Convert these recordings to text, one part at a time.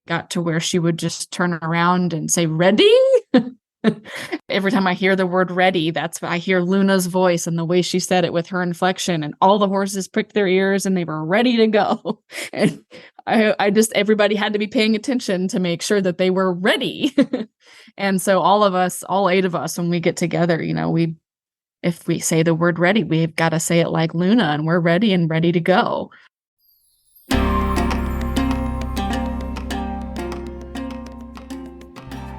got to where she would just turn around and say, "Ready?" Every time I hear the word ready, that's I hear Luna's voice and the way she said it with her inflection, and all the horses pricked their ears and they were ready to go. And I just, everybody had to be paying attention to make sure that they were ready. And so all of us, all 8 of us, when we get together, if we say the word ready, we've got to say it like Luna, and we're ready and ready to go.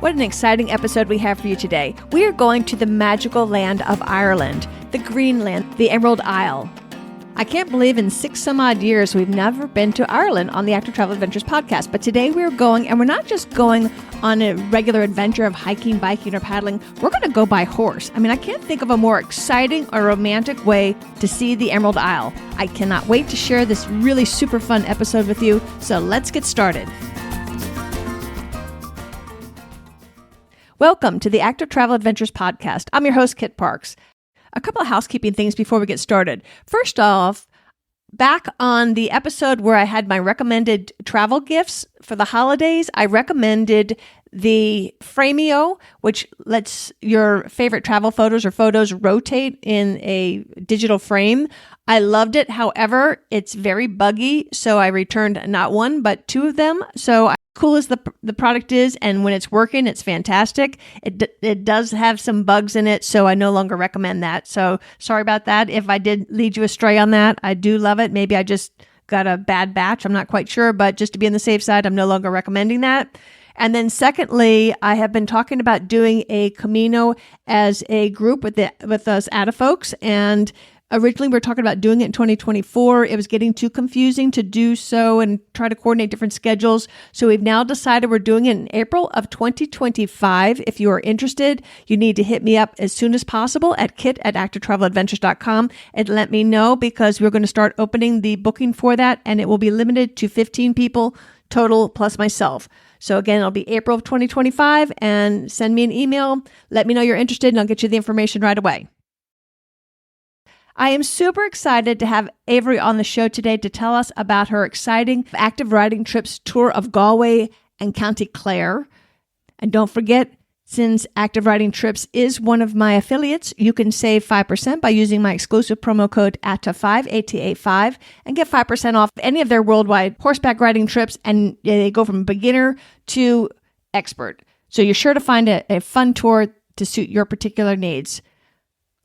What an exciting episode we have for you today. We are going to the magical land of Ireland, the Greenland, the Emerald Isle. I can't believe in 6 some odd years we've never been to Ireland on the Active Travel Adventures podcast. But today we're going, and we're not just going on a regular adventure of hiking, biking, or paddling. We're going to go by horse. I can't think of a more exciting or romantic way to see the Emerald Isle. I cannot wait to share this really super fun episode with you. So let's get started. Welcome to the Active Travel Adventures podcast. I'm your host, Kit Parks. A couple of housekeeping things before we get started. First off, back on the episode where I had my recommended travel gifts for the holidays, I recommended the Frameo, which lets your favorite travel photos or photos rotate in a digital frame. I loved it. However, it's very buggy, so I returned not 1, but 2 of them. So cool as the product is, and when it's working, it's fantastic. It does have some bugs in it, so I no longer recommend that. So sorry about that. If I did lead you astray on that, I do love it. Maybe I just got a bad batch. I'm not quite sure, but just to be on the safe side, I'm no longer recommending that. And then secondly, I have been talking about doing a Camino as a group with us ATA folks, and originally, we were talking about doing it in 2024. It was getting too confusing to do so and try to coordinate different schedules. So we've now decided we're doing it in April of 2025. If you are interested, you need to hit me up as soon as possible at kit@activetraveladventures.com and let me know, because we're going to start opening the booking for that, and it will be limited to 15 people total plus myself. So again, it'll be April of 2025, and send me an email. Let me know you're interested, and I'll get you the information right away. I am super excited to have Avery on the show today to tell us about her exciting active riding trips tour of Galway and County Clare. And don't forget, since Active Riding Trips is one of my affiliates, you can save 5% by using my exclusive promo code ATA5, ATA5, and get 5% off any of their worldwide horseback riding trips. And they go from beginner to expert. So you're sure to find a fun tour to suit your particular needs.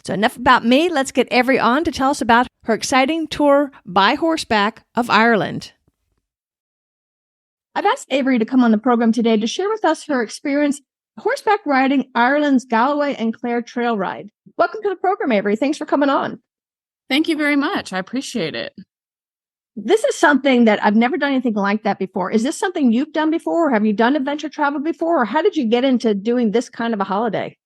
So enough about me. Let's get Avery on to tell us about her exciting tour by horseback of Ireland. I've asked Avery to come on the program today to share with us her experience horseback riding Ireland's Galway and Clare trail ride. Welcome to the program, Avery. Thanks for coming on. Thank you very much. I appreciate it. This is something that I've never done anything like that before. Is this something you've done before? Or have you done adventure travel before? Or how did you get into doing this kind of a holiday?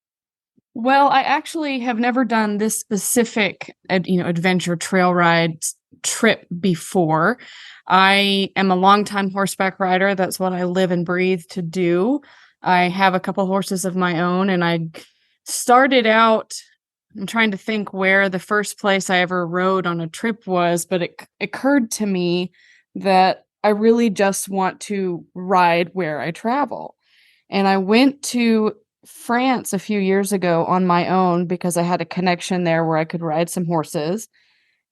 Well, I actually have never done this specific, adventure trail ride trip before. I am a longtime horseback rider. That's what I live and breathe to do. I have a couple horses of my own, and I started out, I'm trying to think where the first place I ever rode on a trip was, but it occurred to me that I really just want to ride where I travel. And I went to France a few years ago on my own because I had a connection there where I could ride some horses.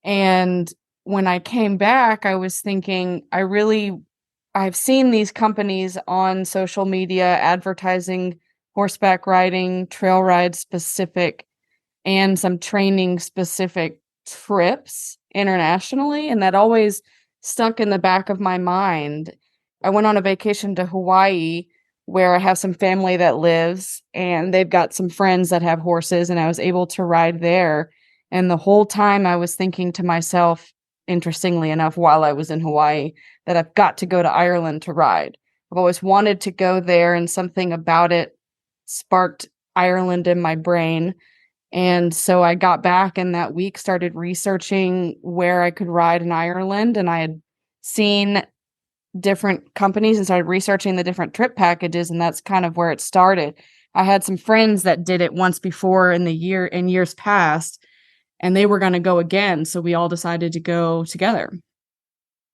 And when I came back, I was thinking, I've seen these companies on social media advertising horseback riding, trail ride specific, and some training specific trips internationally. And that always stuck in the back of my mind. I went on a vacation to Hawaii, where I have some family that lives, and they've got some friends that have horses, and I was able to ride there. And the whole time I was thinking to myself, interestingly enough, while I was in Hawaii, that I've got to go to Ireland to ride. I've always wanted to go there, and something about it sparked Ireland in my brain. And so I got back, and that week started researching where I could ride in Ireland, and I had seen different companies and started researching the different trip packages, and that's kind of where it started. I had some friends that did it once before in years past, and they were going to go again, so we all decided to go together.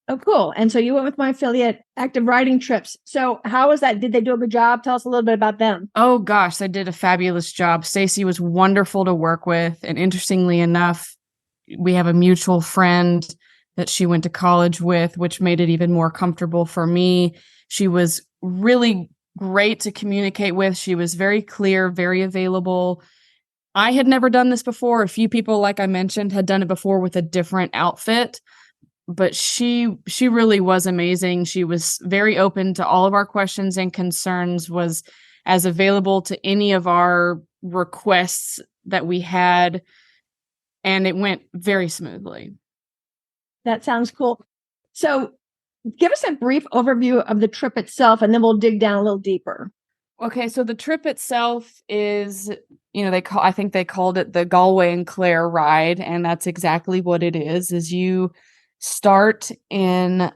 Oh, cool. And so you went with my affiliate, Active Riding Trips. So how was that? Did they do a good job? Tell us a little bit about them. Oh gosh, they did a fabulous job. Stacy was wonderful to work with. And interestingly enough, we have a mutual friend that she went to college with, which made it even more comfortable for me. She was really great to communicate with. She was very clear, very available. I had never done this before. A few people, like I mentioned, had done it before with a different outfit, but she really was amazing. She was very open to all of our questions and concerns, was as available to any of our requests that we had, and it went very smoothly. That sounds cool. So give us a brief overview of the trip itself, and then we'll dig down a little deeper. Okay, so the trip itself is, I think they called it the Galway and Clare ride, and that's exactly what it is you start in,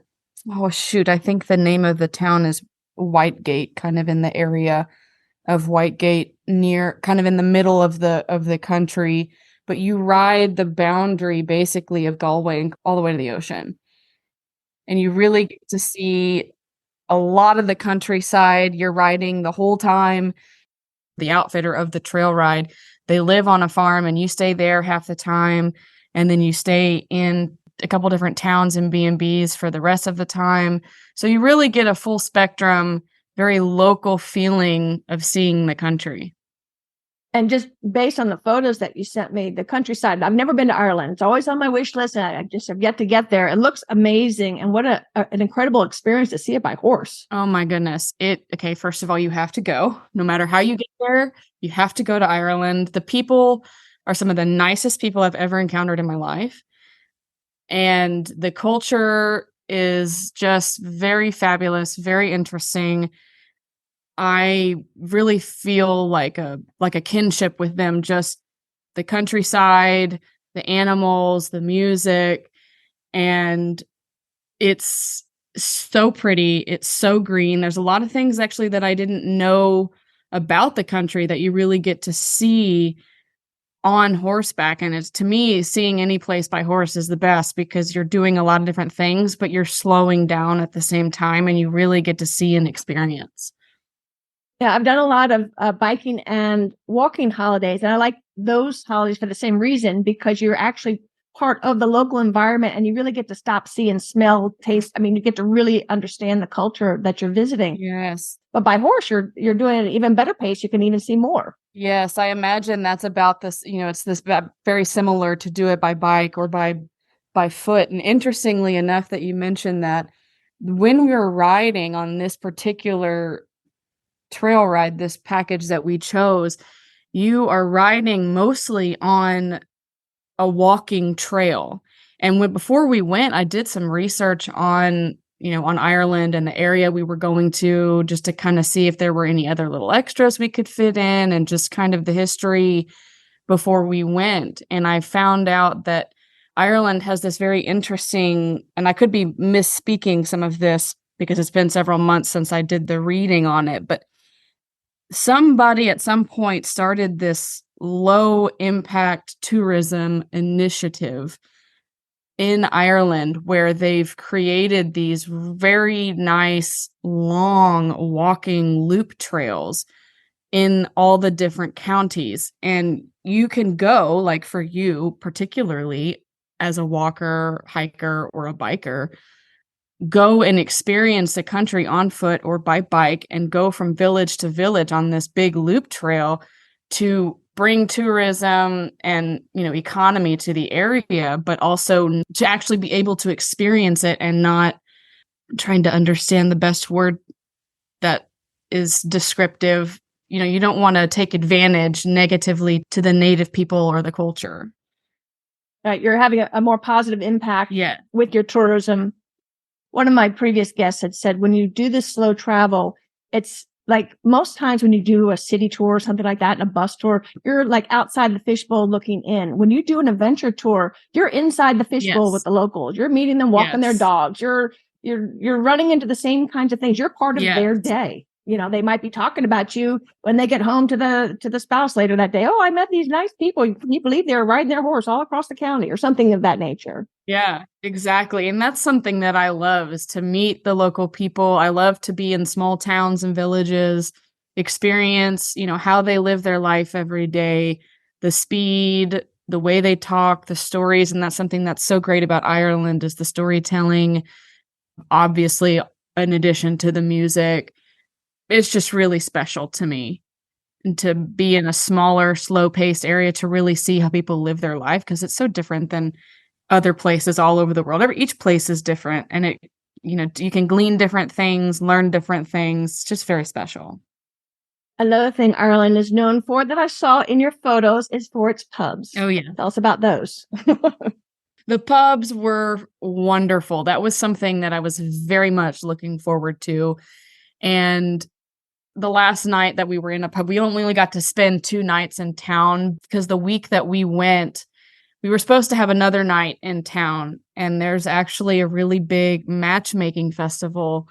oh shoot, I think the name of the town is Whitegate, kind of in the area of Whitegate, near kind of in the middle of the country, but you ride the boundary basically of Galway all the way to the ocean. And you really get to see a lot of the countryside. You're riding the whole time. The outfitter of the trail ride, they live on a farm and you stay there half the time. And then you stay in a couple different towns and B&Bs for the rest of the time. So you really get a full spectrum, very local feeling of seeing the country. And just based on the photos that you sent me, the countryside, I've never been to Ireland. It's always on my wish list, and I just have yet to get there. It looks amazing, and what an incredible experience to see it by horse. Oh my goodness. Okay, first of all, you have to go. No matter how you get there, you have to go to Ireland. The people are some of the nicest people I've ever encountered in my life. And the culture is just very fabulous, very interesting. I really feel like a kinship with them, just the countryside, the animals, the music, and it's so pretty. It's so green. There's a lot of things actually that I didn't know about the country that you really get to see on horseback. And it's, to me, seeing any place by horse is the best because you're doing a lot of different things, but you're slowing down at the same time and you really get to see and experience. Yeah, I've done a lot of biking and walking holidays, and I like those holidays for the same reason, because you're actually part of the local environment and you really get to stop, see, and smell, taste. I mean, you get to really understand the culture that you're visiting. Yes. But by horse, you're doing it at an even better pace. You can even see more. Yes, I imagine that's about this, it's this very similar to do it by bike or by foot. And interestingly enough that you mentioned that, when we were riding on this particular trail ride, this package that we chose, you are riding mostly on a walking trail. And before we went, I did some research on Ireland and the area we were going to, just to kind of see if there were any other little extras we could fit in, and just kind of the history before we went. And I found out that Ireland has this very interesting, and I could be misspeaking some of this because it's been several months since I did the reading on it, but somebody at some point started this low impact tourism initiative in Ireland, where they've created these very nice long walking loop trails in all the different counties. And you can go, like for you particularly as a walker, hiker, or a biker, go and experience the country on foot or by bike and go from village to village on this big loop trail to bring tourism and economy to the area, but also to actually be able to experience it and not trying to understand the best word that is descriptive. You don't want to take advantage negatively to the native people or the culture. You're having a more positive impact with your tourism. One of my previous guests had said, when you do this slow travel, it's like most times when you do a city tour or something like that, and a bus tour, you're like outside the fishbowl looking in. When you do an adventure tour, you're inside the fishbowl with the locals. You're meeting them, walking their dogs. You're running into the same kinds of things. You're part of their day. they might be talking about you when they get home to the spouse later that day. Oh, I met these nice people. Can you believe they were riding their horse all across the county or something of that nature? Yeah, exactly. And that's something that I love is to meet the local people. I love to be in small towns and villages, experience, how they live their life every day, the speed, the way they talk, the stories. And that's something that's so great about Ireland is the storytelling, obviously, in addition to the music. It's just really special to me. And to be in a smaller, slow-paced area to really see how people live their life because it's so different than other places all over the world. Each place is different and you can glean different things, learn different things. It's just very special. Another thing Ireland is known for that I saw in your photos is for its pubs. Oh, yeah. Tell us about those. The pubs were wonderful. That was something that I was very much looking forward to. And the last night that we were in a pub, we only got to spend 2 nights in town because the week that we went, we were supposed to have another night in town. And there's actually a really big matchmaking festival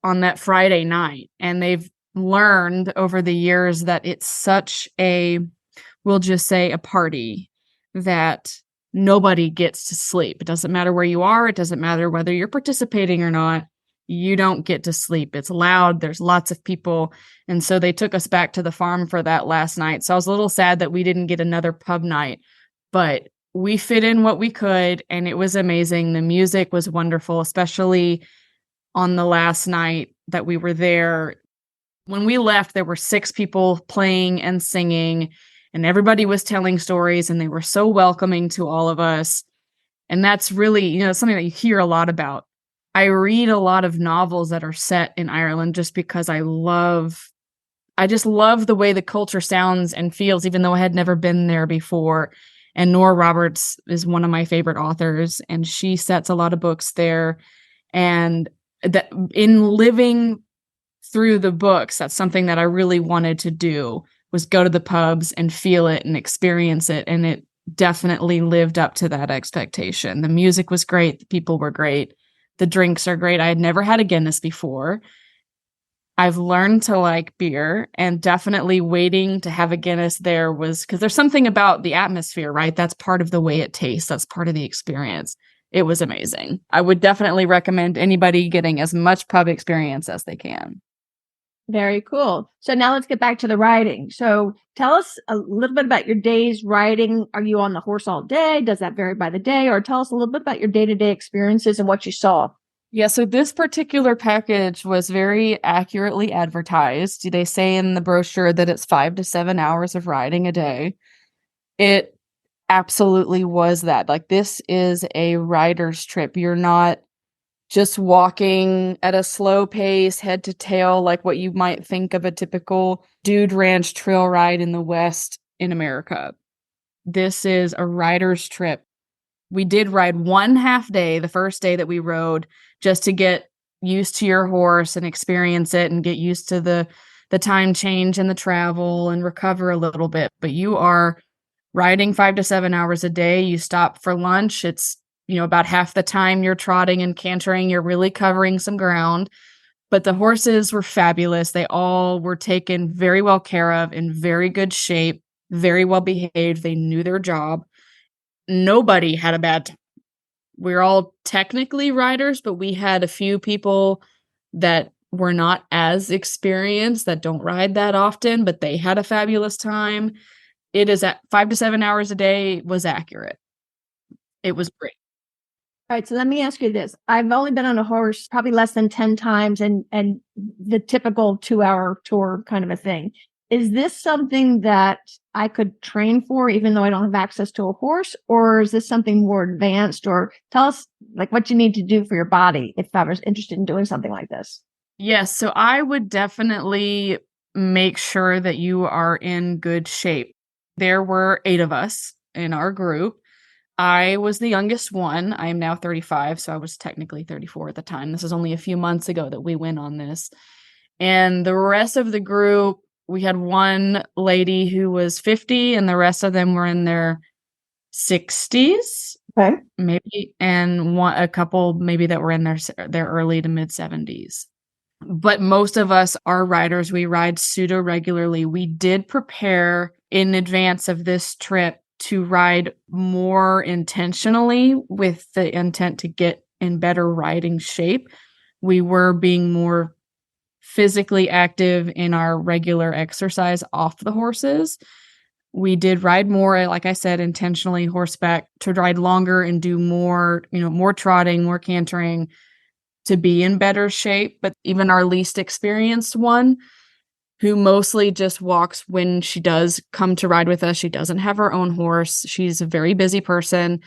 on that Friday night. And they've learned over the years that it's such we'll just say a party that nobody gets to sleep. It doesn't matter where you are. It doesn't matter whether you're participating or not. You don't get to sleep. It's loud. There's lots of people. And so they took us back to the farm for that last night. So I was a little sad that we didn't get another pub night, but we fit in what we could and it was amazing. The music was wonderful, especially on the last night that we were there. When we left, there were 6 people playing and singing and everybody was telling stories and they were so welcoming to all of us. And that's really, something that you hear a lot about. I read a lot of novels that are set in Ireland just because I just love the way the culture sounds and feels, even though I had never been there before. And Nora Roberts is one of my favorite authors, and she sets a lot of books there. And that in living through the books, that's something that I really wanted to do, was go to the pubs and feel it and experience it. And it definitely lived up to that expectation. The music was great. The people were great. The drinks are great. I had never had a Guinness before. I've learned to like beer, and definitely waiting to have a Guinness there was because there's something about the atmosphere, right? That's part of the way it tastes. That's part of the experience. It was amazing. I would definitely recommend anybody getting as much pub experience as they can. Very cool. So now let's get back to the riding. So tell us a little bit about your days riding. Are you on the horse all day? Does that vary by the day? Or tell us a little bit about your day-to-day experiences and what you saw. Yeah, so this particular package was very accurately advertised. They say in the brochure that it's 5 to 7 hours of riding a day. It absolutely was that. Like, this is a rider's trip. You're not just walking at a slow pace, head to tail, like what you might think of a typical dude ranch trail ride in the West in America. This is a rider's trip. We did ride 1 half day, the first day that we rode, just to get used to your horse and experience it and get used to the time change and the travel and recover a little bit. But you are riding 5 to 7 hours a day. You stop for lunch. It's about half the time you're trotting and cantering, you're really covering some ground. But the horses were fabulous. They all were taken very well care of, in very good shape, very well behaved. They knew their job. Nobody had a bad time. We're all technically riders, but we had a few people that were not as experienced, that don't ride that often, but they had a fabulous time. It is at 5 to 7 hours a day was accurate. It was great. All right, so let me ask you this. I've only been on a horse probably less than 10 times and the typical 2-hour tour kind of a thing. Is this something that I could train for even though I don't have access to a horse? Or is this something more advanced? Or tell us like what you need to do for your body if I was interested in doing something like this. Yes, so I would definitely make sure that you are in good shape. There were 8 of us in our group. I was the youngest one. I am now 35, so I was technically 34 at the time. This is only a few months ago that we went on this. And the rest of the group, we had one lady who was 50, and the rest of them were in their 60s, Okay. maybe, and a couple maybe that were in their early to mid 70s. But most of us are riders. We ride pseudo regularly. We did prepare in advance of this trip to ride more intentionally with the intent to get in better riding shape. We were being more physically active in our regular exercise off the horses. We did ride more, like I said, intentionally horseback to ride longer and do more, more trotting, more cantering to be in better shape. But even our least experienced one, who mostly just walks when she does come to ride with us, she doesn't have her own horse. She's a very busy person.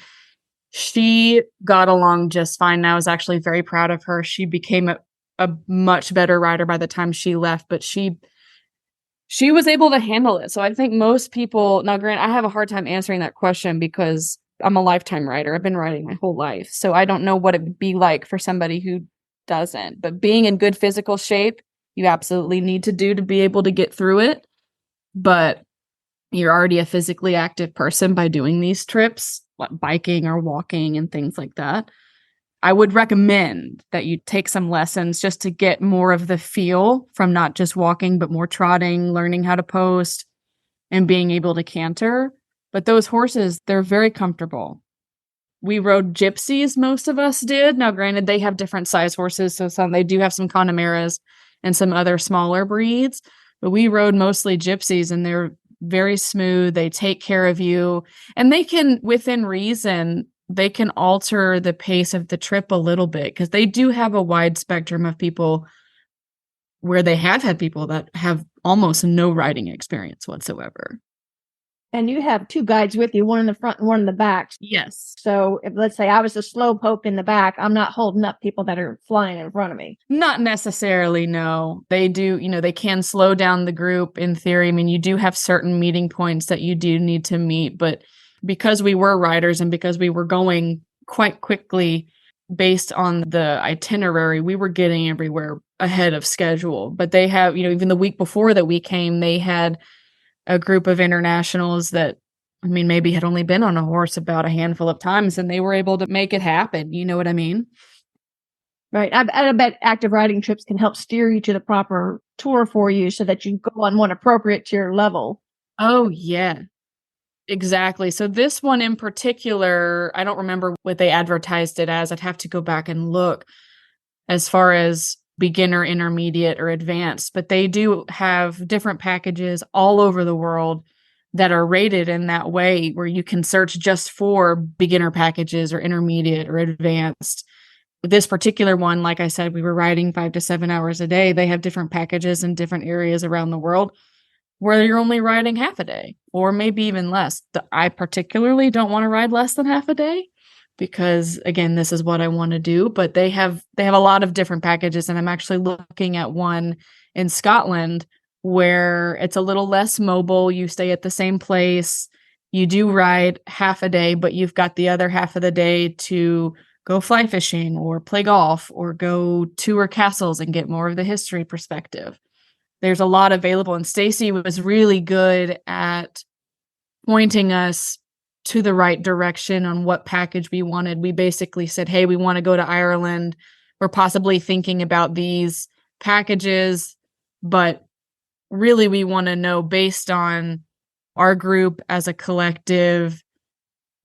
She got along just fine. And I was actually very proud of her. She became a much better rider by the time she left, but she was able to handle it. So I think most people, now Grant, I have a hard time answering that question because I'm a lifetime rider. I've been riding my whole life. So I don't know what it would be like for somebody who doesn't. But being in good physical shape, you absolutely need to do to be able to get through it. But you're already a physically active person by doing these trips, like biking or walking and things like that. I would recommend that you take some lessons just to get more of the feel from not just walking, but more trotting, learning how to post, and being able to canter. But those horses, they're very comfortable. We rode gypsies, most of us did. Now, granted, they have different size horses, so they do have some Connemeras and some other smaller breeds, but we rode mostly gypsies, and they're very smooth. They take care of you, and they can, within reason, they can alter the pace of the trip a little bit because they do have a wide spectrum of people where they have had people that have almost no riding experience whatsoever. And you have two guides with you, one in the front and one in the back. Yes. So if, let's say I was a slow poke in the back, I'm not holding up people that are flying in front of me. Not necessarily, no. They do, they can slow down the group in theory. I mean, you do have certain meeting points that you do need to meet, but because we were riders and because we were going quite quickly based on the itinerary, we were getting everywhere ahead of schedule. But they have, even the week before that we came, they had a group of internationals that, maybe had only been on a horse about a handful of times, and they were able to make it happen. You know what I mean? Right. I bet active riding trips can help steer you to the proper tour for you so that you go on one appropriate to your level. Oh, yeah. Exactly. So this one in particular, I don't remember what they advertised it as. I'd have to go back and look as far as beginner, intermediate, or advanced, but they do have different packages all over the world that are rated in that way where you can search just for beginner packages or intermediate or advanced. This particular one, like I said, we were riding 5 to 7 hours a day. They have different packages in different areas around the world where you're only riding half a day or maybe even less. I particularly don't want to ride less than half a day because, again, this is what I want to do. But they have a lot of different packages, and I'm actually looking at one in Scotland where it's a little less mobile. You stay at the same place. You do ride half a day, but you've got the other half of the day to go fly fishing or play golf or go tour castles and get more of the history perspective. There's a lot available, and Stacy was really good at pointing us to the right direction on what package we wanted. We basically said, hey, we want to go to Ireland. We're possibly thinking about these packages, but really we want to know based on our group as a collective,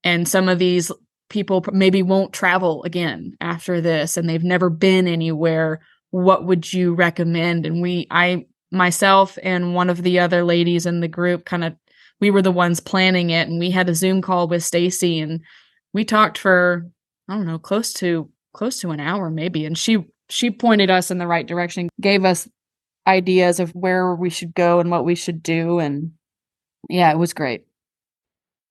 and some of these people maybe won't travel again after this and they've never been anywhere. What would you recommend? And myself and one of the other ladies in the group we were the ones planning it, and we had a Zoom call with Stacy, and we talked for, I don't know, close to an hour maybe, and she pointed us in the right direction, gave us ideas of where we should go and what we should do, and yeah, it was great.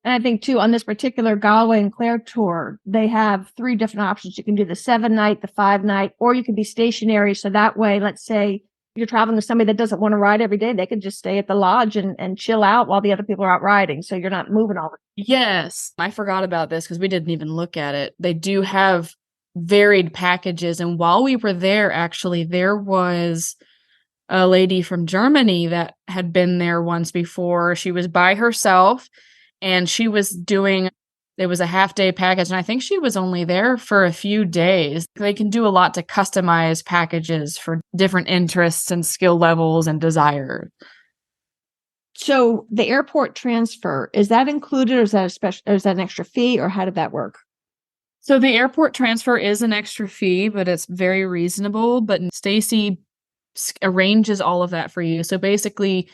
And I think too, on this particular Galway and Clare tour, they have 3 different options. You can do the 7-night, the 5-night, or you can be stationary. So that way, let's say you're traveling with somebody that doesn't want to ride every day, they could just stay at the lodge and chill out while the other people are out riding. So you're not moving all the time. Yes, I forgot about this because we didn't even look at it. They do have varied packages. And while we were there, actually, there was a lady from Germany that had been there once before. She was by herself, and she was doing It was a half-day package, and I think she was only there for a few days. They can do a lot to customize packages for different interests and skill levels and desire. So the airport transfer, is that included, or is that a special, or is that an extra fee, or how did that work? So the airport transfer is an extra fee, but it's very reasonable. But Stacy arranges all of that for you. So basically,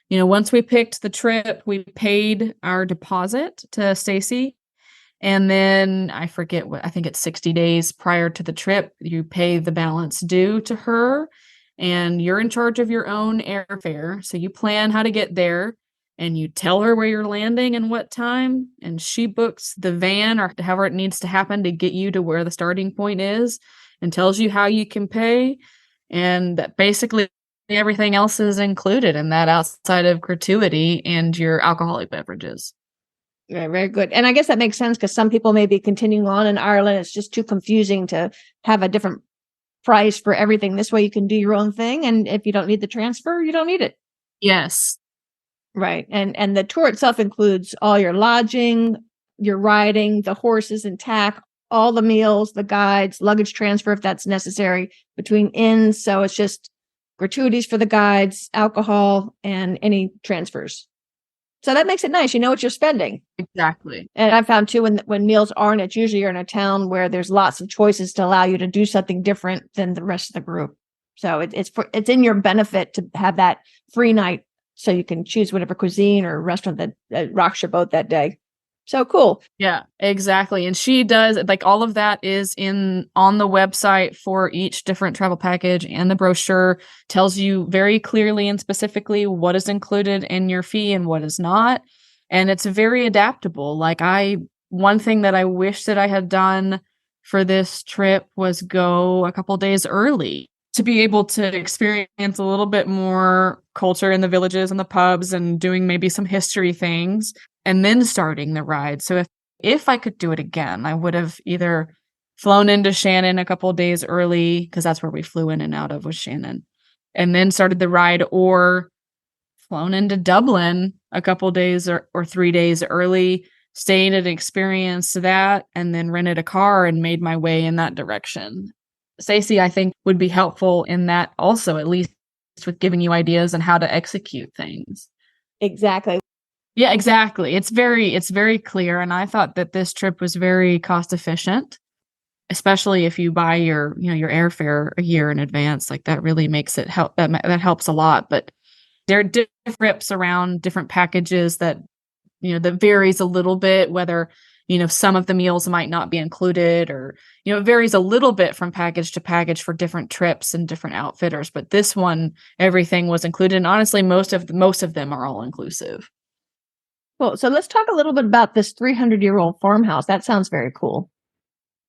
once we picked the trip, we paid our deposit to Stacy. And then I forget I think it's 60 days prior to the trip, you pay the balance due to her, and you're in charge of your own airfare. So you plan how to get there, and you tell her where you're landing and what time, and she books the van or however it needs to happen to get you to where the starting point is, and tells you how you can pay. And basically everything else is included in that outside of gratuity and your alcoholic beverages. Very, very good. And I guess that makes sense because some people may be continuing on in Ireland. It's just too confusing to have a different price for everything. This way you can do your own thing. And if you don't need the transfer, you don't need it. Yes. Right. And the tour itself includes all your lodging, your riding, the horses and tack, all the meals, the guides, luggage transfer if that's necessary between inns. So it's just gratuities for the guides, alcohol, and any transfers. So that makes it nice. You know what you're spending. Exactly. And I've found too, when meals aren't, it's usually you're in a town where there's lots of choices to allow you to do something different than the rest of the group. So it's in your benefit to have that free night so you can choose whatever cuisine or restaurant that rocks your boat that day. So cool. Yeah, exactly. And she does, like, all of that is on the website for each different travel package, and the brochure tells you very clearly and specifically what is included in your fee and what is not. And it's very adaptable. Like, one thing that I wish that I had done for this trip was go a couple days early to be able to experience a little bit more culture in the villages and the pubs and doing maybe some history things, and then starting the ride. So if I could do it again, I would have either flown into Shannon a couple of days early, because that's where we flew in and out of, was Shannon, and then started the ride, or flown into Dublin a couple of days or 3 days early, stayed and experienced that, and then rented a car and made my way in that direction. Stacey, I think, would be helpful in that also, at least with giving you ideas on how to execute things. Exactly. Yeah, exactly. It's very clear. And I thought that this trip was very cost efficient, especially if you buy your airfare a year in advance. Like, that really makes it help. That helps a lot. But there are different trips around different packages that varies a little bit, whether some of the meals might not be included, or it varies a little bit from package to package for different trips and different outfitters. But this one, everything was included, and honestly, most of them are all inclusive. Cool. So let's talk a little bit about this 300-year-old farmhouse. That sounds very cool.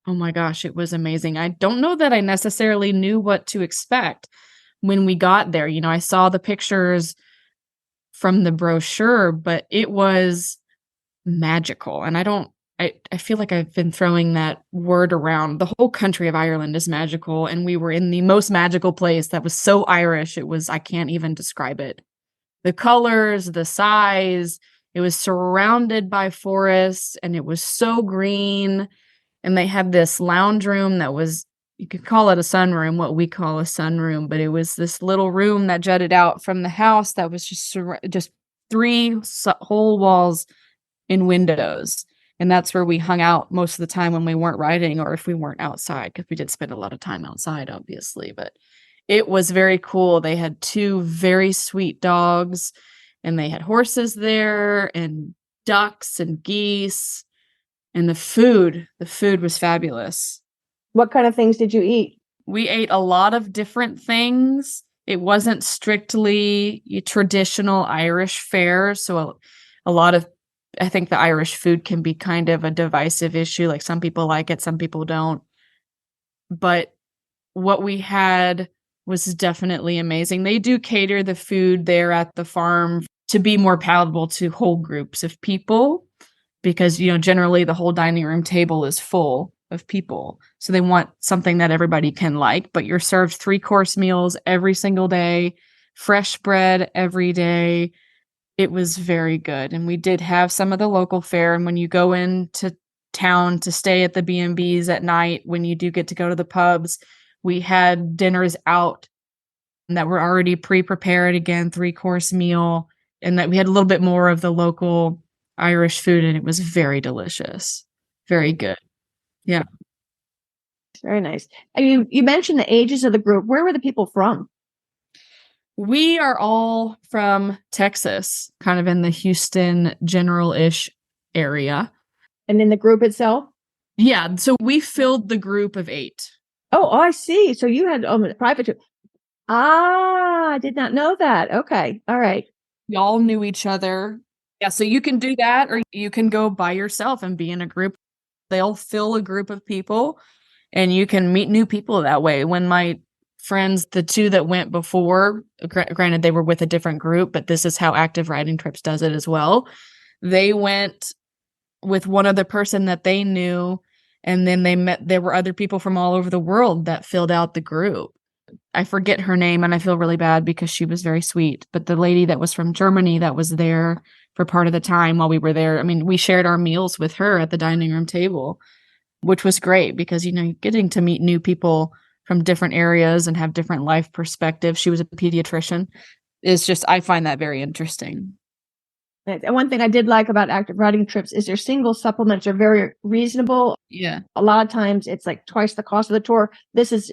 Oh my gosh, it was amazing. I don't know that I necessarily knew what to expect when we got there. I saw the pictures from the brochure, but it was magical. And I feel like I've been throwing that word around. The whole country of Ireland is magical, and we were in the most magical place that was so Irish. I can't even describe it. The colors, the size, it was surrounded by forests, and it was so green. And they had this lounge room that was, you could call it a sunroom, what we call a sunroom, but it was this little room that jutted out from the house that was just three whole walls in windows. And that's where we hung out most of the time when we weren't riding, or if we weren't outside, because we did spend a lot of time outside, obviously. But it was very cool. They had 2 very sweet dogs, and they had horses there, and ducks and geese. And the food was fabulous. What kind of things did you eat? We ate a lot of different things. It wasn't strictly traditional Irish fare. So a lot of, I think the Irish food can be kind of a divisive issue. Like, some people like it, some people don't. But what we had was definitely amazing. They do cater the food there at the farm to be more palatable to whole groups of people, because, generally the whole dining room table is full of people. So they want something that everybody can like, but you're served 3-course meals every single day, fresh bread every day. It was very good. And we did have some of the local fare. And when you go in to town to stay at the B&Bs at night when you do get to go to the pubs. We had dinners out that were already pre-prepared, again, 3-course meal, and that we had a little bit more of the local Irish food, and it was very delicious. Very good. Yeah. Very nice. And you mentioned the ages of the group. Where were the people from? We are all from Texas, kind of in the Houston general-ish area. And in the group itself? Yeah, so we filled the group of 8. Oh, I see. So you had a private tour. I did not know that. Okay. All right. We all knew each other. Yeah, so you can do that, or you can go by yourself and be in a group. They'll fill a group of people, and you can meet new people that way. When my friends, the 2 that went before, granted they were with a different group, but this is how Active Riding Trips does it as well. They went with one other person that they knew, and then there were other people from all over the world that filled out the group. I forget her name, and I feel really bad because she was very sweet. But the lady that was from Germany that was there for part of the time while we were there, I mean, we shared our meals with her at the dining room table, which was great because, getting to meet new people from different areas and have different life perspectives. She was a pediatrician. I find that very interesting. And one thing I did like about Active Riding Trips is their single supplements are very reasonable. Yeah. A lot of times it's like twice the cost of the tour. It's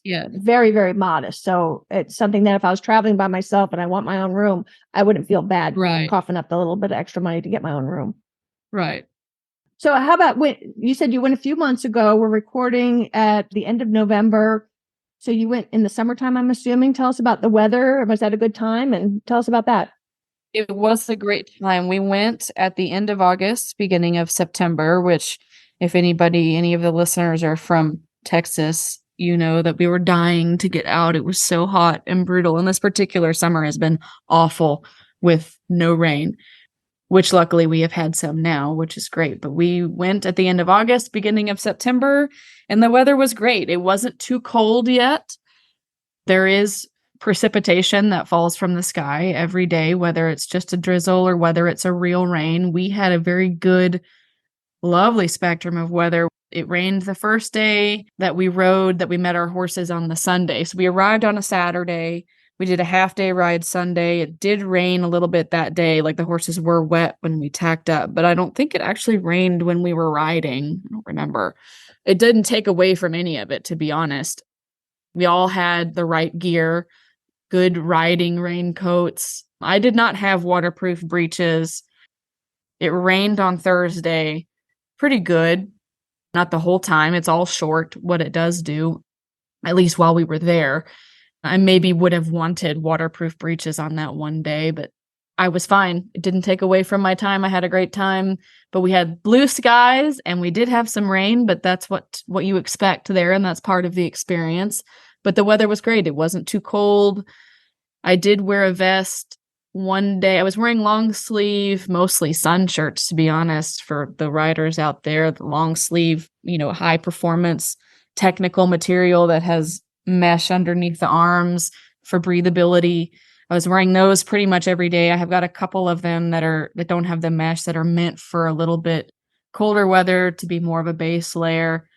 very, very modest. So it's something that if I was traveling by myself and I want my own room, I wouldn't feel bad coughing up the little bit of extra money to get my own room. Right. So how about when you said you went a few months ago? We're recording at the end of November. So you went in the summertime, I'm assuming. Tell us about the weather. Was that a good time? And tell us about that. It was a great time. We went at the end of August, beginning of September, which if any of the listeners are from Texas, you know that we were dying to get out. It was so hot and brutal. And this particular summer has been awful with no rain, which luckily we have had some now, which is great. But we went at the end of August, beginning of September, and the weather was great. It wasn't too cold yet. There is precipitation that falls from the sky every day, whether it's just a drizzle or whether it's a real rain. We had a very good, lovely spectrum of weather. It rained the first day that we rode, that we met our horses on the Sunday. So we arrived on a Saturday. We did a half-day ride Sunday. It did rain a little bit that day. Like the horses were wet when we tacked up, but I don't think it actually rained when we were riding. I don't remember. It didn't take away from any of it, to be honest. We all had the right gear, good riding raincoats. I did not have waterproof breeches. It rained on Thursday. Pretty good. Not the whole time. It's all short, what it does do, at least while we were there. I maybe would have wanted waterproof breeches on that one day, but I was fine. It didn't take away from my time. I had a great time, but we had blue skies and we did have some rain, but that's what you expect there, and that's part of the experience. But the weather was great. It wasn't too cold. I did wear a vest one day. I was wearing long sleeve, mostly sun shirts, to be honest, for the riders out there, the long sleeve, high performance technical material that has mesh underneath the arms for breathability. I was wearing those pretty much every day. I have got a couple of them that don't have the mesh, that are meant for a little bit colder weather to be more of a base layer.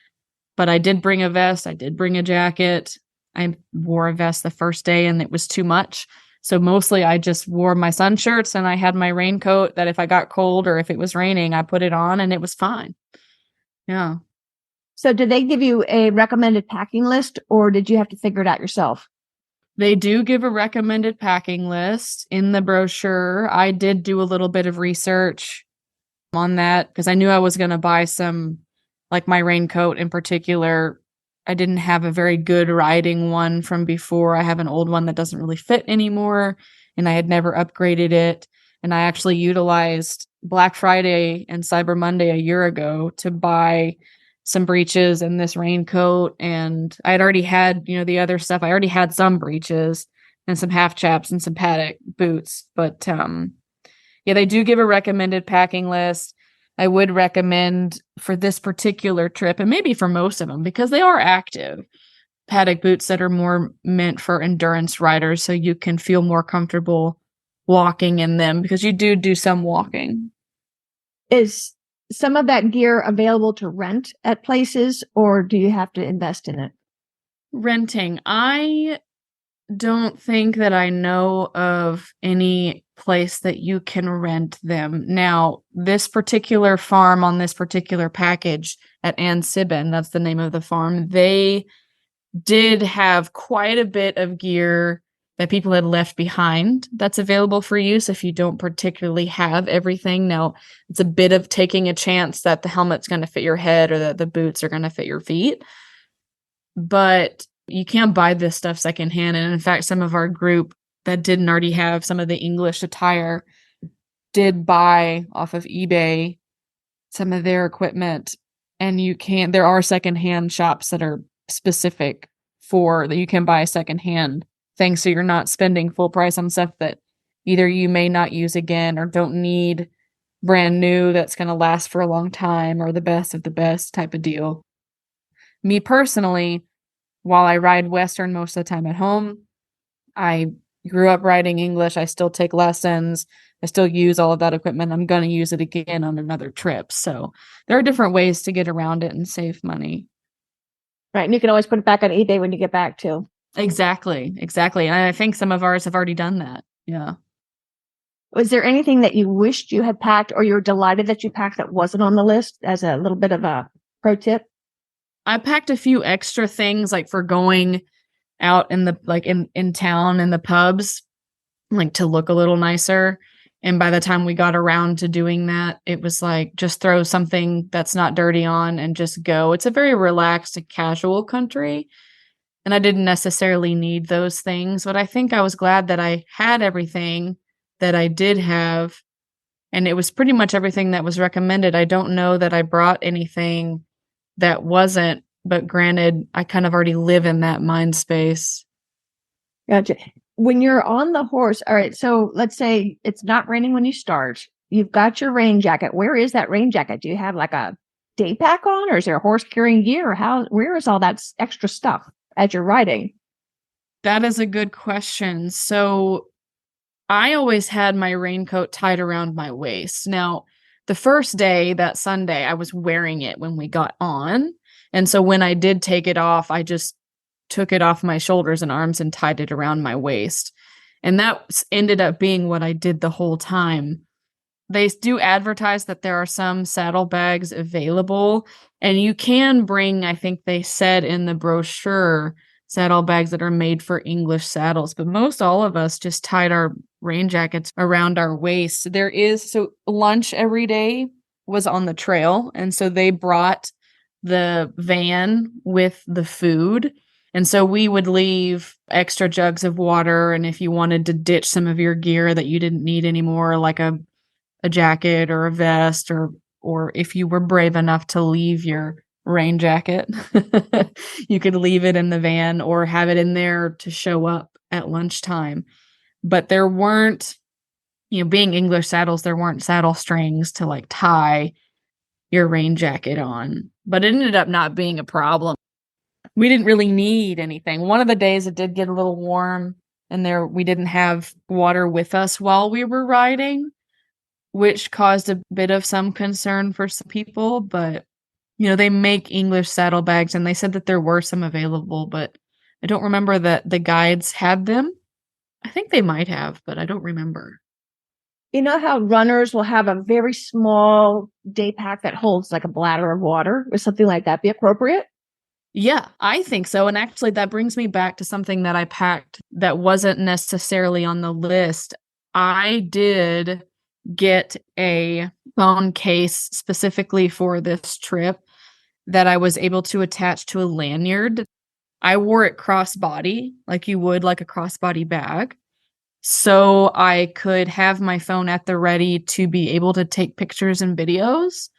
But I did bring a vest. I did bring a jacket. I wore a vest the first day and it was too much. So mostly I just wore my sun shirts and I had my raincoat that if I got cold or if it was raining, I put it on and it was fine. Yeah. So did they give you a recommended packing list or did you have to figure it out yourself? They do give a recommended packing list in the brochure. I did do a little bit of research on that because I knew I was going to buy some, like my raincoat in particular. I didn't have a very good riding one from before. I have an old one that doesn't really fit anymore, and I had never upgraded it. And I actually utilized Black Friday and Cyber Monday a year ago to buy some breeches and this raincoat. And I had already had, the other stuff. I already had some breeches and some half chaps and some paddock boots. But yeah, they do give a recommended packing list. I would recommend for this particular trip, and maybe for most of them, because they are active, paddock boots that are more meant for endurance riders, so you can feel more comfortable walking in them, because you do some walking. Is some of that gear available to rent at places, or do you have to invest in it? Renting. I don't think that I know of any place that you can rent them. Now, this particular farm on this particular package at Ann Sibben, that's the name of the farm, they did have quite a bit of gear that people had left behind that's available for use if you don't particularly have everything. Now, it's a bit of taking a chance that the helmet's going to fit your head or that the boots are going to fit your feet. But you can buy this stuff secondhand. And in fact, some of our group that didn't already have some of the English attire did buy off of eBay some of their equipment. And there are secondhand shops that are specific for that you can buy secondhand things. So you're not spending full price on stuff that either you may not use again or don't need brand new that's going to last for a long time or the best of the best type of deal. Me personally, while I ride Western most of the time at home, I grew up riding English. I still take lessons. I still use all of that equipment. I'm going to use it again on another trip. So there are different ways to get around it and save money. Right. And you can always put it back on eBay when you get back too. Exactly. And I think some of ours have already done that. Yeah. Was there anything that you wished you had packed or you're delighted that you packed that wasn't on the list as a little bit of a pro tip? I packed a few extra things like for going out in the in town in the pubs, like to look a little nicer. And by the time we got around to doing that, it was like just throw something that's not dirty on and just go. It's a very relaxed and casual country. And I didn't necessarily need those things, but I think I was glad that I had everything that I did have. And it was pretty much everything that was recommended. I don't know that I brought anything that wasn't, but granted, I kind of already live in that mind space. Gotcha. When you're on the horse, all right, so let's say it's not raining when you start. You've got your rain jacket. Where is that rain jacket? Do you have like a day pack on, or is there a horse carrying gear? Or where is all that extra stuff as you're riding? That is a good question. So I always had my raincoat tied around my waist. Now, the first day, that Sunday, I was wearing it when we got on. And so when I did take it off, I just took it off my shoulders and arms and tied it around my waist. And that ended up being what I did the whole time. They do advertise that there are some saddlebags available, and you can bring, I think they said in the brochure, saddlebags that are made for English saddles, but most all of us just tied our rain jackets around our waist. So lunch every day was on the trail, and so they brought the van with the food. And so we would leave extra jugs of water, and if you wanted to ditch some of your gear that you didn't need anymore, like a jacket or a vest, or if you were brave enough to leave your rain jacket, you could leave it in the van or have it in there to show up at lunchtime. But there weren't, being English saddles, there weren't saddle strings to like tie your rain jacket on. But it ended up not being a problem. We didn't really need anything. One of the days it did get a little warm, and we didn't have water with us while we were riding, which caused a bit of some concern for some people. But, they make English saddlebags, and they said that there were some available, but I don't remember that the guides had them. I think they might have, but I don't remember. You know how runners will have a very small day pack that holds like a bladder of water? Would something like that be appropriate? Yeah, I think so. And actually, that brings me back to something that I packed that wasn't necessarily on the list. I did get a phone case specifically for this trip that I was able to attach to a lanyard. I wore it crossbody, like you would like a crossbody bag, so I could have my phone at the ready to be able to take pictures and videos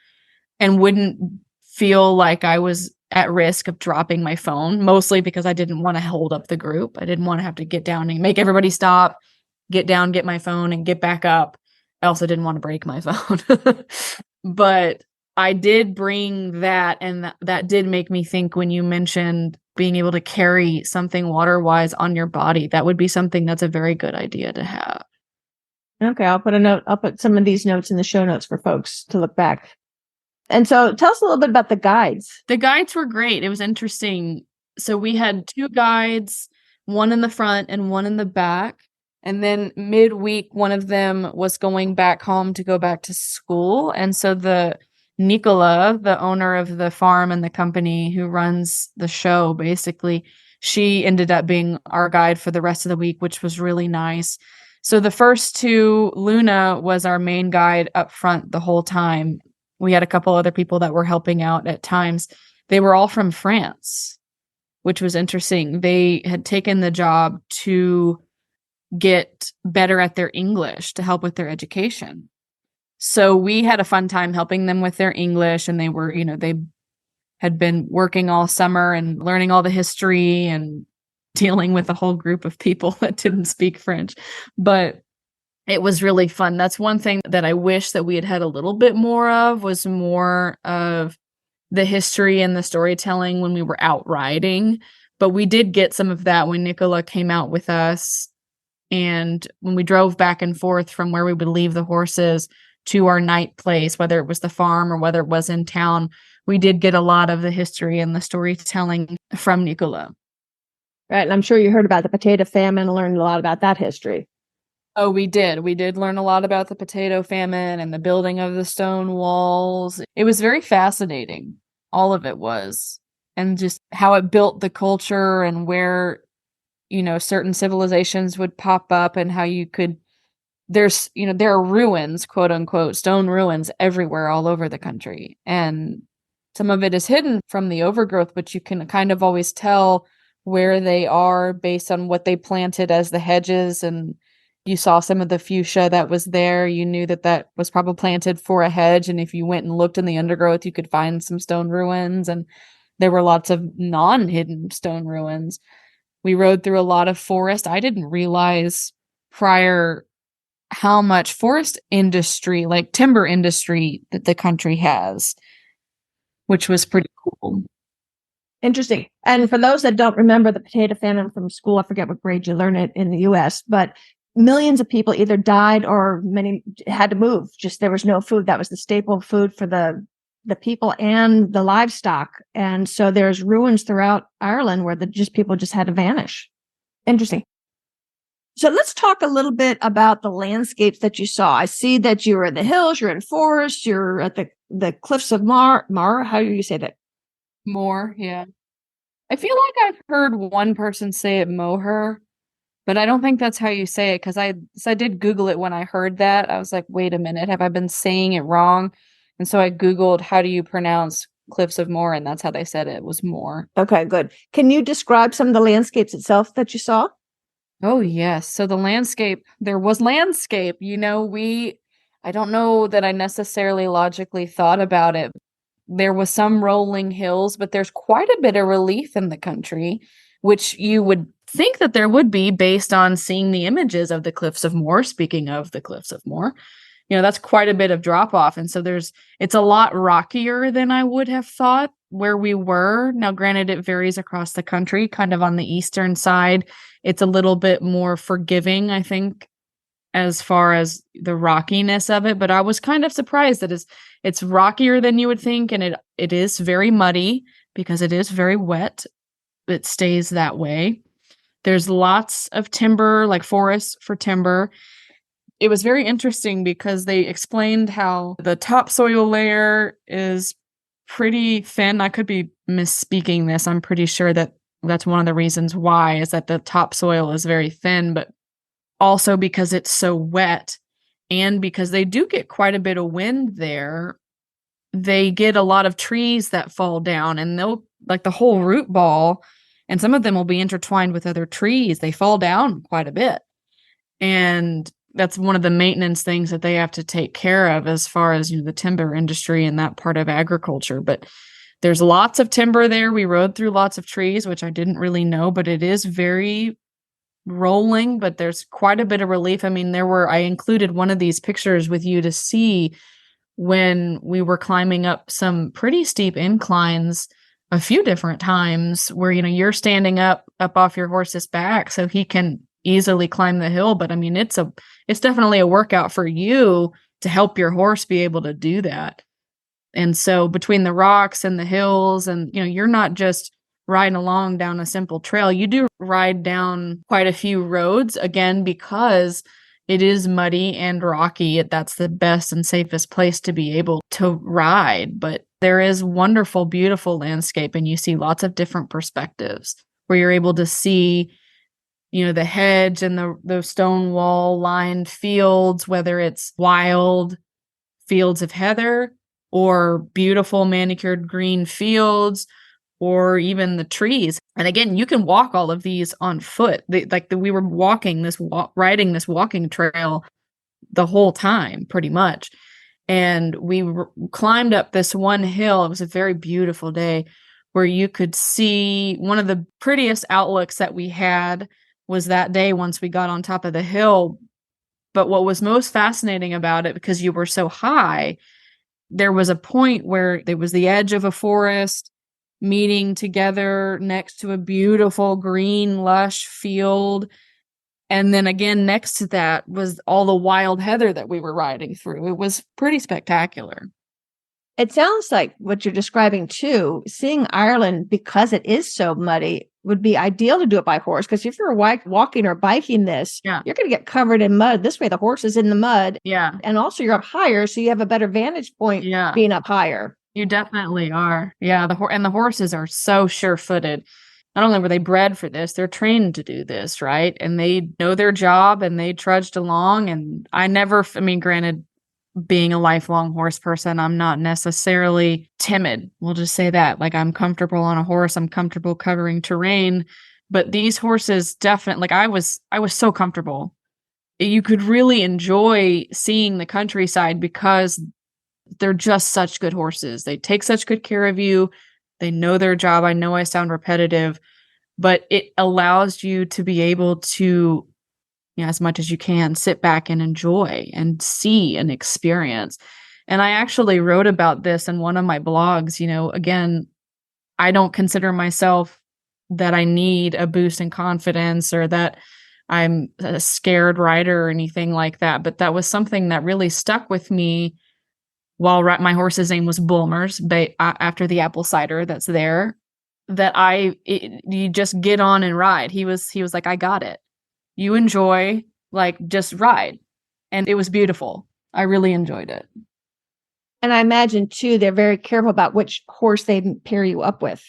and wouldn't feel like I was at risk of dropping my phone, mostly because I didn't want to hold up the group. I didn't want to have to get down and make everybody stop, get down, get my phone, and get back up. I also didn't want to break my phone. But I did bring that, and that did make me think when you mentioned being able to carry something water-wise on your body. That would be something that's a very good idea to have. Okay, I'll put some of these notes in the show notes for folks to look back. And so tell us a little bit about the guides. The guides were great. It was interesting. So we had two guides, one in the front and one in the back. And then midweek, one of them was going back home to go back to school. And so the Nicola, the owner of the farm and the company who runs the show, basically, she ended up being our guide for the rest of the week, which was really nice. So the first two, Luna was our main guide up front the whole time. We had a couple other people that were helping out at times. They were all from France, which was interesting. They had taken the job to get better at their English to help with their education. So we had a fun time helping them with their English, and they were, they had been working all summer and learning all the history and dealing with a whole group of people that didn't speak French. But it was really fun. That's one thing that I wish that we had a little bit more of, was more of the history and the storytelling when we were out riding. But we did get some of that when Nicola came out with us. And when we drove back and forth from where we would leave the horses to our night place, whether it was the farm or whether it was in town, we did get a lot of the history and the storytelling from Nicola. Right. And I'm sure you heard about the potato famine and learned a lot about that history. Oh, we did. We did learn a lot about the potato famine and the building of the stone walls. It was very fascinating. All of it was. And just how it built the culture and where, certain civilizations would pop up, and how you could, there are ruins, quote unquote, stone ruins everywhere all over the country. And some of it is hidden from the overgrowth, but you can kind of always tell where they are based on what they planted as the hedges. And you saw some of the fuchsia that was there. You knew that was probably planted for a hedge. And if you went and looked in the undergrowth, you could find some stone ruins. And there were lots of non-hidden stone ruins. We rode through a lot of forest. I didn't realize prior how much forest industry, like timber industry, that the country has, which was pretty cool. Interesting. And for those that don't remember the potato famine from school, I forget what grade you learn it in the US, but millions of people either died or many had to move. Just there was no food. That was the staple food for the people and the livestock. And so there's ruins throughout Ireland where people just had to vanish. Interesting. So let's talk a little bit about the landscapes that you saw. I see that you were in the hills, you're in forests, you're at the Cliffs of Moher. How do you say that? Moher, yeah. I feel like I've heard one person say it Moher, but I don't think that's how you say it, because I did Google it when I heard that. I was like, wait a minute, have I been saying it wrong? And so I Googled, how do you pronounce Cliffs of Moher? And that's how they said it was Moher. Okay, good. Can you describe some of the landscapes itself that you saw? Oh, yes. So the landscape, there was landscape. I don't know that I necessarily logically thought about it. There was some rolling hills, but there's quite a bit of relief in the country, which you would think that there would be based on seeing the images of the Cliffs of Moher. Speaking of the Cliffs of Moher, that's quite a bit of drop off. And so it's a lot rockier than I would have thought where we were. Now, granted, it varies across the country. Kind of on the eastern side, it's a little bit more forgiving, I think, as far as the rockiness of it. But I was kind of surprised that it's rockier than you would think. And it is very muddy because it is very wet. It stays that way. There's lots of timber, like forests for timber. It was very interesting because they explained how the topsoil layer is pretty thin. I could be misspeaking this. I'm pretty sure that's one of the reasons why, is that the topsoil is very thin, but also because it's so wet, and because they do get quite a bit of wind there, they get a lot of trees that fall down, and they'll, like, the whole root ball, and some of them will be intertwined with other trees. They fall down quite a bit. And that's one of the maintenance things that they have to take care of as far as, the timber industry and that part of agriculture. But there's lots of timber there. We rode through lots of trees, which I didn't really know, but it is very rolling, but there's quite a bit of relief. I mean, I included one of these pictures with you to see when we were climbing up some pretty steep inclines a few different times where, you're standing up off your horse's back so he can easily climb the hill. But I mean, it's definitely a workout for you to help your horse be able to do that. And so between the rocks and the hills and, you're not just riding along down a simple trail. You do ride down quite a few roads, again, because it is muddy and rocky. That's the best and safest place to be able to ride. But there is wonderful, beautiful landscape, and you see lots of different perspectives where you're able to see, the hedge and the stone wall lined fields, whether it's wild fields of heather or beautiful manicured green fields, or even the trees. And again, you can walk all of these on foot. We were riding this walking trail the whole time, pretty much. And we climbed up this one hill. It was a very beautiful day where you could see one of the prettiest outlooks that we had was that day once we got on top of the hill. But what was most fascinating about it, because you were so high, there was a point where there was the edge of a forest meeting together next to a beautiful green, lush field. And then again, next to that was all the wild heather that we were riding through. It was pretty spectacular. It sounds like what you're describing too, seeing Ireland, because it is so muddy, would be ideal to do it by horse. Because if you're walking or biking this, you're going to get covered in mud. This way, the horse is in the mud. Yeah. And also you're up higher, so you have a better vantage point being up higher. You definitely are. Yeah. The horses are so sure-footed. Not only were they bred for this, they're trained to do this, right? And they know their job and they trudged along. And granted, being a lifelong horse person, I'm not necessarily timid. We'll just say that. Like, I'm comfortable on a horse. I'm comfortable covering terrain. But these horses definitely, I was so comfortable. You could really enjoy seeing the countryside because they're just such good horses. They take such good care of you. They know their job. I know I sound repetitive, but it allows you to be able to, as much as you can, sit back and enjoy and see and experience. And I actually wrote about this in one of my blogs. Again, I don't consider myself that I need a boost in confidence or that I'm a scared rider or anything like that. But that was something that really stuck with me while my horse's name was Bulmer's, after the apple cider that's there, that you just get on and ride. He was like, I got it. You enjoy, just ride. And it was beautiful. I really enjoyed it. And I imagine, too, they're very careful about which horse they pair you up with.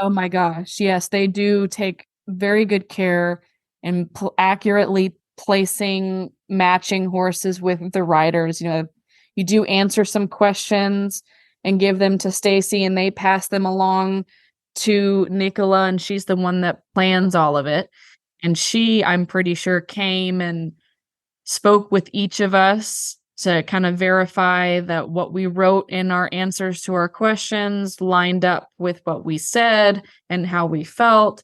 Oh, my gosh. Yes, they do take very good care in accurately placing matching horses with the riders. You do answer some questions and give them to Stacy, and they pass them along to Nicola, and she's the one that plans all of it. And she, I'm pretty sure, came and spoke with each of us to kind of verify that what we wrote in our answers to our questions lined up with what we said and how we felt,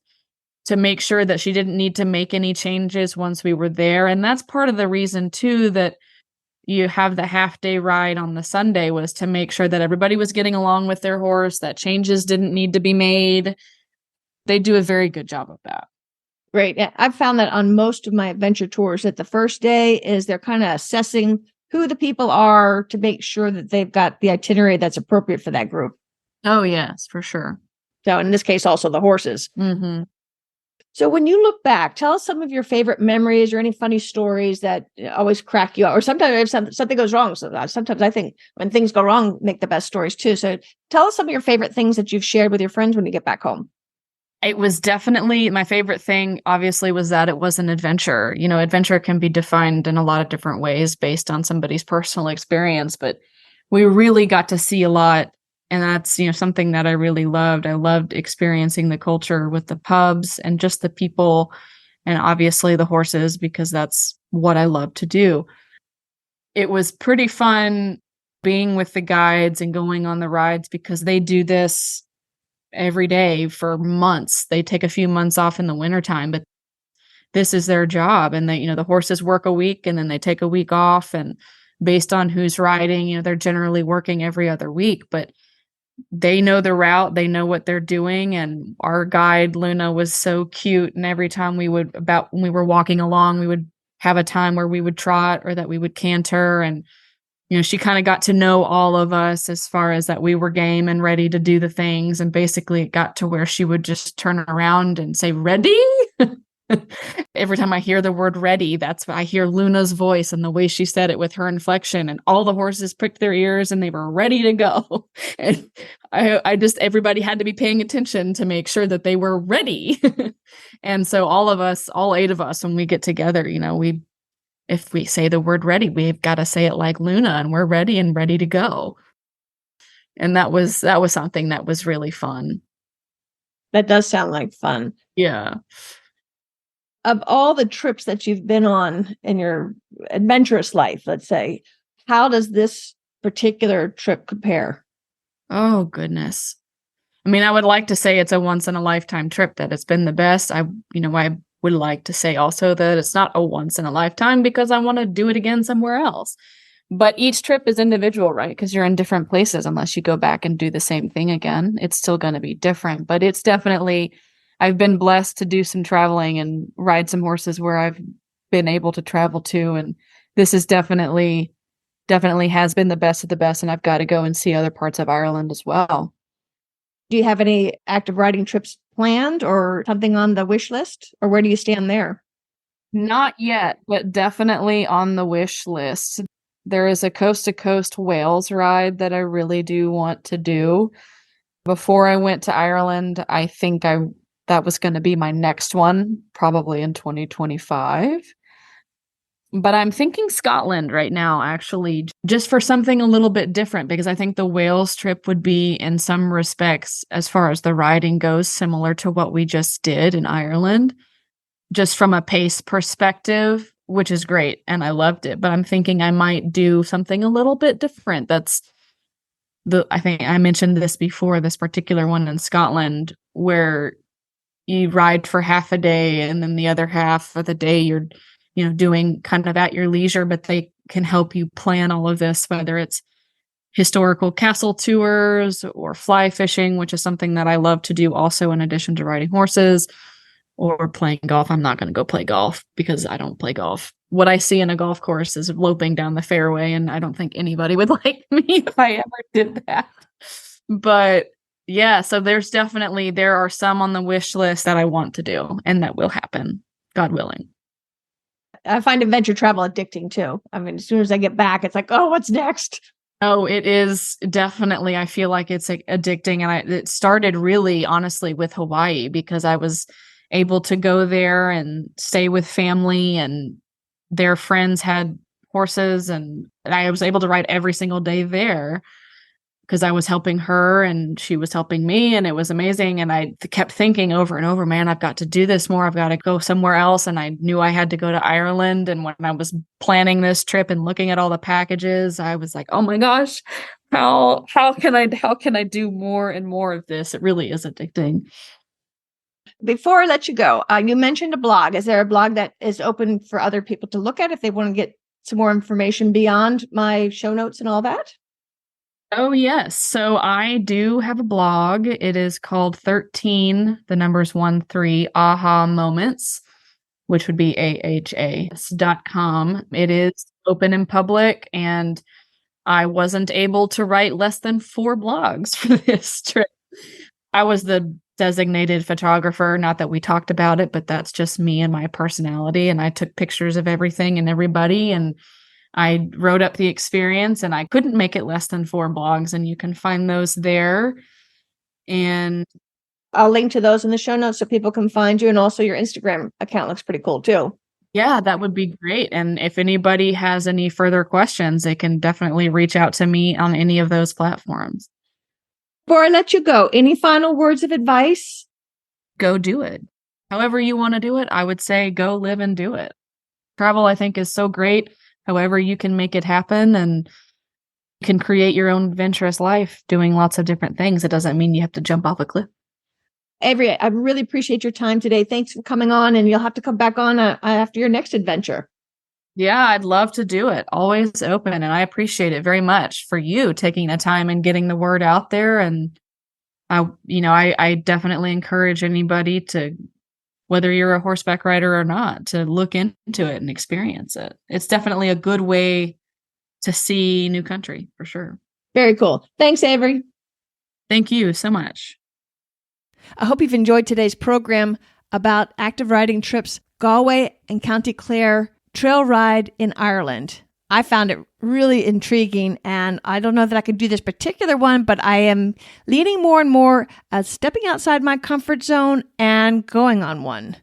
to make sure that she didn't need to make any changes once we were there. And that's part of the reason, too, that you have the half-day ride on the Sunday, was to make sure that everybody was getting along with their horse, that changes didn't need to be made. They do a very good job of that. Great. I've found that on most of my adventure tours that the first day is they're kind of assessing who the people are to make sure that they've got the itinerary that's appropriate for that group. Oh, yes, for sure. So in this case, also the horses. Mm-hmm. So when you look back, tell us some of your favorite memories or any funny stories that always crack you up. Or sometimes if something goes wrong. So sometimes I think when things go wrong, make the best stories too. So tell us some of your favorite things that you've shared with your friends when you get back home. It was definitely my favorite thing, obviously, was that it was an adventure. Adventure can be defined in a lot of different ways based on somebody's personal experience, but we really got to see a lot. And that's, something that I really loved. I loved experiencing the culture with the pubs and just the people, and obviously the horses, because that's what I love to do. It was pretty fun being with the guides and going on the rides, because they do this every day for months. They take a few months off in the wintertime, but this is their job. And they, the horses work a week and then they take a week off, and based on who's riding, they're generally working every other week, but they know the route, they know what they're doing. And our guide, Luna, was so cute. And every time when we were walking along, we would have a time where we would trot or that we would canter. And, she kind of got to know all of us as far as that we were game and ready to do the things. And basically it got to where she would just turn around and say, ready? Every time I hear the word ready, that's I hear Luna's voice and the way she said it with her inflection, and all the horses pricked their ears and they were ready to go. And I just, everybody had to be paying attention to make sure that they were ready. And so all of us, all 8 of us, when we get together, if we say the word ready, we've got to say it like Luna, and we're ready and ready to go. And that was something that was really fun. That does sound like fun. Yeah. Of all the trips that you've been on in your adventurous life, let's say, how does this particular trip compare? Oh, goodness. I mean, I would like to say it's a once in a lifetime trip, that it's been the best. I would like to say also that it's not a once in a lifetime, because I want to do it again somewhere else. But each trip is individual, right? Because you're in different places. Unless you go back and do the same thing again, it's still going to be different. But it's definitely, I've been blessed to do some traveling and ride some horses where I've been able to travel to. And this is definitely has been the best of the best. And I've got to go and see other parts of Ireland as well. Do you have any active riding trips planned or something on the wish list, or where do you stand there? Not yet, but definitely on the wish list. There is a coast to coast Wales ride that I really do want to do. Before I went to Ireland, I think that was going to be my next one, probably in 2025. But I'm thinking Scotland right now, actually, just for something a little bit different, because I think the Wales trip would be, in some respects, as far as the riding goes, similar to what we just did in Ireland, just from a pace perspective, which is great. And I loved it. But I'm thinking I might do something a little bit different. I think I mentioned this before, this particular one in Scotland, where you ride for half a day and then the other half of the day you're doing kind of at your leisure, but they can help you plan all of this, whether it's historical castle tours or fly fishing, which is something that I love to do also in addition to riding horses, or playing golf. I'm not going to go play golf because I don't play golf. What I see in a golf course is loping down the fairway, and I don't think anybody would like me if I ever did that. But yeah, so there are some on the wish list that I want to do, and that will happen, God willing. I find adventure travel addicting too. I mean, as soon as I get back, it's like, oh, what's next? Oh, it is definitely. I feel like it's addicting. And it started really, honestly, with Hawaii, because I was able to go there and stay with family, and their friends had horses, and I was able to ride every single day there because I was helping her and she was helping me, and it was amazing. And I kept thinking over and over, man, I've got to do this more. I've got to go somewhere else. And I knew I had to go to Ireland. And when I was planning this trip and looking at all the packages, I was like, oh my gosh, how can I do more and more of this? It really is addicting. Before I let you go, you mentioned a blog. Is there a blog that is open for other people to look at if they want to get some more information beyond my show notes and all that? Oh, yes. So I do have a blog. It is called 13, the numbers 13, Aha Moments, which would be AHA.com. It is open and public, and I wasn't able to write less than 4 blogs for this trip. I was the designated photographer, not that we talked about it, but that's just me and my personality. And I took pictures of everything and everybody, and I wrote up the experience, and I couldn't make it less than 4 blogs, and you can find those there. And I'll link to those in the show notes so people can find you. And also your Instagram account looks pretty cool too. yeah, that would be great. And if anybody has any further questions, they can definitely reach out to me on any of those platforms. Before I let you go, any final words of advice? Go do it. However you want to do it, I would say go live and do it. Travel, I think, is so great. However you can make it happen, and you can create your own adventurous life doing lots of different things. It doesn't mean you have to jump off a cliff. Avery, I really appreciate your time today. Thanks for coming on, and you'll have to come back on after your next adventure. Yeah, I'd love to do it. Always open. And I appreciate it very much for you taking the time and getting the word out there. And I definitely encourage anybody to, whether you're a horseback rider or not, to look into it and experience it. It's definitely a good way see new country for sure. Very cool. Thanks, Avery. Thank you so much. I hope you've enjoyed today's program about active riding trips, Galway and County Clare trail ride in Ireland. I found it really intriguing, and I don't know that I could do this particular one, but I am leaning more and more at stepping outside my comfort zone and going on one.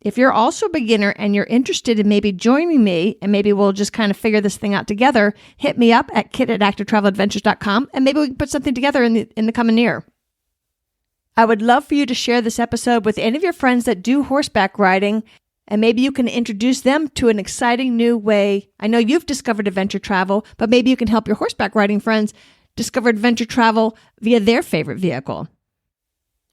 If you're also a beginner and you're interested in maybe joining me, and maybe we'll just kind of figure this thing out together, hit me up at kit@activetraveladventures.com, and maybe we can put something together in the coming year. I would love for you to share this episode with any of your friends that do horseback riding, and maybe you can introduce them to an exciting new way. I know you've discovered adventure travel, but maybe you can help your horseback riding friends discover adventure travel via their favorite vehicle.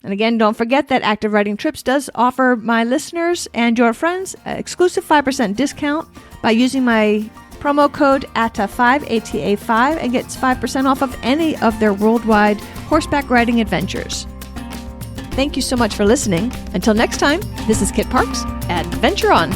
And again, don't forget that Active Riding Trips does offer my listeners and your friends an exclusive 5% discount by using my promo code ATA5, ATA5, and gets 5% off of any of their worldwide horseback riding adventures. Thank you so much for listening. Until next time, this is Kit Parks. Adventure on!